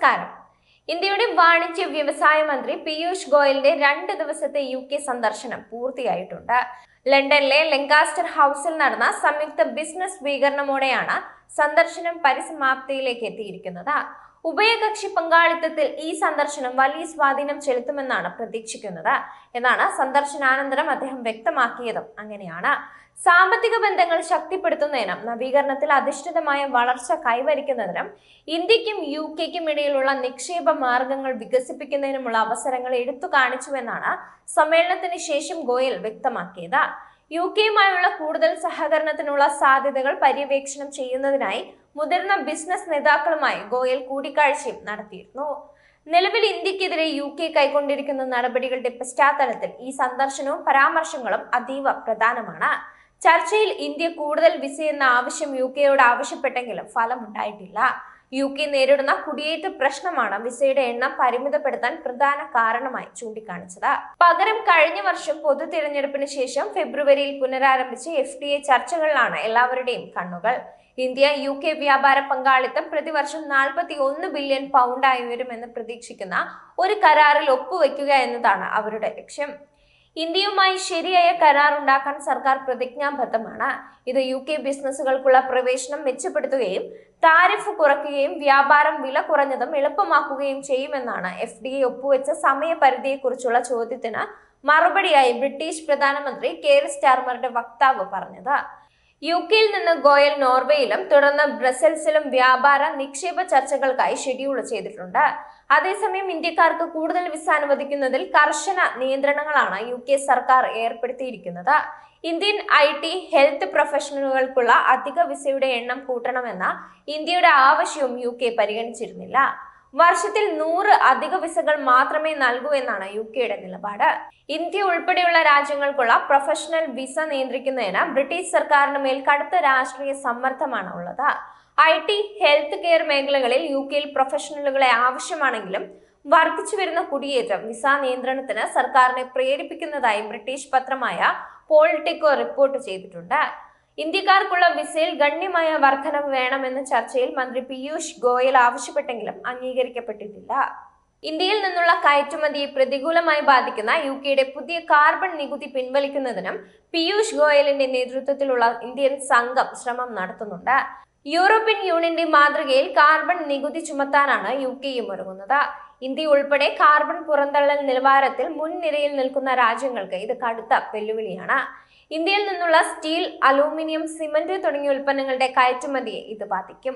നമസ്കാരം. ഇന്ത്യയുടെ വാണിജ്യ വ്യവസായ മന്ത്രി പീയൂഷ് ഗോയലിന്റെ 2 ദിവസത്തെ UK സന്ദർശനം പൂർത്തിയായിട്ടുണ്ട്. ലണ്ടനിലെ ലങ്കാസ്റ്റർ ഹൗസിൽ നടന്ന സംയുക്ത ബിസിനസ് സ്വീകരണമോടെയാണ് സന്ദർശനം പരിസമാപ്തിയിലേക്ക് എത്തിയിരിക്കുന്നത്. ഉഭയകക്ഷി പങ്കാളിത്തത്തിൽ ഈ സന്ദർശനം വലിയ സ്വാധീനം ചെലുത്തുമെന്നാണ് പ്രതീക്ഷിക്കുന്നത് എന്നാണ് സന്ദർശനാനന്തരം അദ്ദേഹം വ്യക്തമാക്കിയതും. അങ്ങനെയാണ് സാമ്പത്തിക ബന്ധങ്ങൾ ശക്തിപ്പെടുത്തുന്നതിനും നവീകരണത്തിൽ അധിഷ്ഠിതമായ വളർച്ച കൈവരിക്കുന്നതിനും ഇന്ത്യക്കും UKക്കും ഇടയിലുള്ള നിക്ഷേപ മാർഗങ്ങൾ വികസിപ്പിക്കുന്നതിനുമുള്ള അവസരങ്ങൾ എടുത്തു കാണിച്ചുവെന്നാണ് സമ്മേളനത്തിന് ശേഷം ഗോയൽ വ്യക്തമാക്കിയത്. UKയുമായുള്ള കൂടുതൽ സഹകരണത്തിനുള്ള സാധ്യതകൾ പര്യവേക്ഷണം ചെയ്യുന്നതിനായി മുതിർന്ന ബിസിനസ് നേതാക്കളുമായി ഗോയൽ കൂടിക്കാഴ്ചയും നടത്തിയിരുന്നു. നിലവിൽ ഇന്ത്യക്കെതിരെ UK കൈക്കൊണ്ടിരിക്കുന്ന നടപടികളുടെ പശ്ചാത്തലത്തിൽ ഈ സന്ദർശനവും പരാമർശങ്ങളും അതീവ പ്രധാനമാണ്. ചർച്ചയിൽ ഇന്ത്യ കൂടുതൽ വിസയെന്ന ആവശ്യം UKയോട് ആവശ്യപ്പെട്ടെങ്കിലും ഫലമുണ്ടായിട്ടില്ല. UK നേരിടുന്ന കുടിയേറ്റ പ്രശ്നമാണ് വിസയുടെ എണ്ണം പരിമിതപ്പെടുത്താൻ പ്രധാന കാരണമായി ചൂണ്ടിക്കാണിച്ചത്. പകരം കഴിഞ്ഞ വർഷം പൊതു തിരഞ്ഞെടുപ്പിന് ശേഷം ഫെബ്രുവരിയിൽ പുനരാരംഭിച്ച FTA ചർച്ചകളിലാണ് എല്ലാവരുടെയും കണ്ണുകൾ. ഇന്ത്യ UK വ്യാപാര പങ്കാളിത്തം പ്രതിവർഷം 41 ബില്യൺ പൗണ്ടായി ഉയരുമെന്ന് പ്രതീക്ഷിക്കുന്ന ഒരു കരാറിൽ ഒപ്പുവെക്കുക എന്നതാണ് അവരുടെ ലക്ഷ്യം. ഇന്ത്യയുമായി ശരിയായ കരാർ ഉണ്ടാക്കാൻ സർക്കാർ പ്രതിജ്ഞാബദ്ധമാണ്. ഇത് UK ബിസിനസ്സുകൾക്കുള്ള പ്രവേശനം മെച്ചപ്പെടുത്തുകയും താരിഫ് കുറയ്ക്കുകയും വ്യാപാരം വില കുറഞ്ഞതും എളുപ്പമാക്കുകയും ചെയ്യുമെന്നാണ് FTA ഒപ്പുവെച്ച സമയപരിധിയെക്കുറിച്ചുള്ള ചോദ്യത്തിന് മറുപടിയായി ബ്രിട്ടീഷ് പ്രധാനമന്ത്രി കെയർ സ്റ്റാർമറുടെ വക്താവ് പറഞ്ഞത്. UKയിൽ നിന്ന് ഗോയൽ നോർവേയിലും തുടർന്ന് ബ്രസൽസിലും വ്യാപാര നിക്ഷേപ ചർച്ചകൾക്കായി ഷെഡ്യൂൾ ചെയ്തിട്ടുണ്ട്. അതേസമയം ഇന്ത്യക്കാർക്ക് കൂടുതൽ വിസ അനുവദിക്കുന്നതിൽ കർശന നിയന്ത്രണങ്ങളാണ് UK സർക്കാർ ഏർപ്പെടുത്തിയിരിക്കുന്നത്. ഇന്ത്യൻ IT, ഹെൽത്ത് പ്രൊഫഷണലുകൾക്കുള്ള അധിക വിസയുടെ എണ്ണം കൂട്ടണമെന്ന ഇന്ത്യയുടെ ആവശ്യവും UK പരിഗണിച്ചിരുന്നില്ല. വർഷത്തിൽ 100 അധിക വിസകൾ മാത്രമേ നൽകൂ എന്നാണ് UKയുടെ നിലപാട്. ഇന്ത്യ ഉൾപ്പെടെയുള്ള രാജ്യങ്ങൾക്കുള്ള പ്രൊഫഷണൽ വിസ നിയന്ത്രിക്കുന്നതിന് ബ്രിട്ടീഷ് സർക്കാരിന് മേൽ കടുത്ത രാഷ്ട്രീയ സമ്മർദ്ദമാണ് ഉള്ളത്. IT, ഹെൽത്ത് കെയർ മേഖലകളിൽ UKയിൽ പ്രൊഫഷണലുകളെ ആവശ്യമാണെങ്കിലും വർദ്ധിച്ചു വരുന്ന കുടിയേറ്റം വിസ നിയന്ത്രണത്തിന് സർക്കാരിനെ പ്രേരിപ്പിക്കുന്നതായി ബ്രിട്ടീഷ് പത്രമായ പോളിറ്റിക്കോ റിപ്പോർട്ട് ചെയ്തിട്ടുണ്ട്. ഇന്ത്യക്കാർക്കുള്ള വിസയിൽ ഗണ്യമായ വർധനവ് വേണമെന്ന ചർച്ചയിൽ മന്ത്രി പീയൂഷ് ഗോയൽ ആവശ്യപ്പെട്ടെങ്കിലും അംഗീകരിക്കപ്പെട്ടിട്ടില്ല. ഇന്ത്യയിൽ നിന്നുള്ള കയറ്റുമതിയെ പ്രതികൂലമായി ബാധിക്കുന്ന UKയുടെ പുതിയ കാർബൺ നികുതി പിൻവലിക്കുന്നതിനും പീയൂഷ് ഗോയലിന്റെ നേതൃത്വത്തിലുള്ള ഇന്ത്യൻ സംഘം ശ്രമം നടത്തുന്നുണ്ട്. യൂറോപ്യൻ യൂണിയന്റെ മാതൃകയിൽ കാർബൺ നികുതി ചുമത്താനാണ് UKയും ഒരുങ്ങുന്നത്. ഇന്ത്യ ഉൾപ്പെടെ കാർബൺ പുറന്തള്ളൽ നിലവാരത്തിൽ മുൻനിരയിൽ നിൽക്കുന്ന രാജ്യങ്ങൾക്ക് ഇത് കടുത്ത വെല്ലുവിളിയാണ്. ഇന്ത്യയിൽ നിന്നുള്ള സ്റ്റീൽ, അലൂമിനിയം, സിമന്റ് തുടങ്ങിയ ഉൽപ്പന്നങ്ങളുടെ കയറ്റുമതിയെ ഇത് ബാധിക്കും.